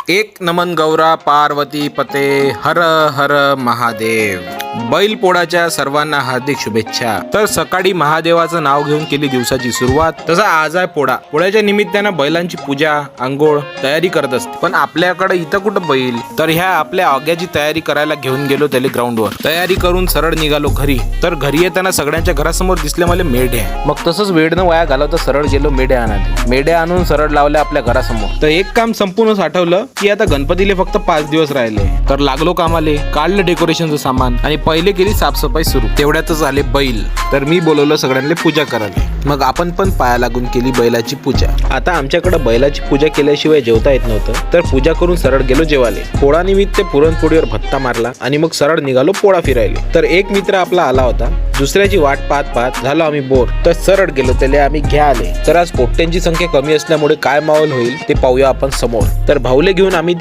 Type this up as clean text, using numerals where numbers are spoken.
एक नमन गौरा पार्वती पते हर हर महादेव. बैलपोळाच्या सर्वांना हार्दिक शुभेच्छा. तर सकाळी महादेवाचं नाव घेऊन केली दिवसाची सुरुवात. तसा आज आहे पोळा. पोळ्याच्या निमित्तानं बैलांची पूजा आंघोळ तयारी करत असते. पण आपल्याकडे इथं कुठं बैल, तर ह्या आपल्या आग्याची तयारी करायला घेऊन गेलो त्याला ग्राउंडवर. तयारी करून सरळ निघालो घरी. तर घरी येताना सगळ्यांच्या घरासमोर दिसले मला मेढ्या. मग तसंच वेळ न वाया घालवता सरळ गेलो मेढ्या आणायला. मेढ्या आणून सरळ लावल्या आपल्या घरासमोर. तर एक काम संपूर्ण आठवलं की आता गणपतीले फक्त 5 दिवस राहिले. तर लागलो कामाले. काढलं डेकोरेशनचं सामान आणि पहिले केली साफसफाई सुरू. तेवढ्यातच आले बैल. तर मी बोलवलं सगळ्यांना पूजा करायला. मग आपण पण पाया लागून केली बैलाची पूजा. आता आमच्याकडे बैलाची पूजा केल्याशिवाय जेवता येत नव्हतं. तर पूजा करून सरळ गेलो जेवाले. पोळा निमित्त पुरणपोळीवर भत्ता मारला आणि मग सरळ निघालो पोळा फिरायला. तर एक मित्र आपला आला होता. दुसऱ्याची वाट पाहत झालो आम्ही बोर. तर सरळ गेलो त्याला आम्ही घ्या आले. तर आज पोट्ट्यांची संख्या कमी असल्यामुळे काय माहोल होईल ते पाहूया आपण समोर. तर भाऊले घेऊन आम्ही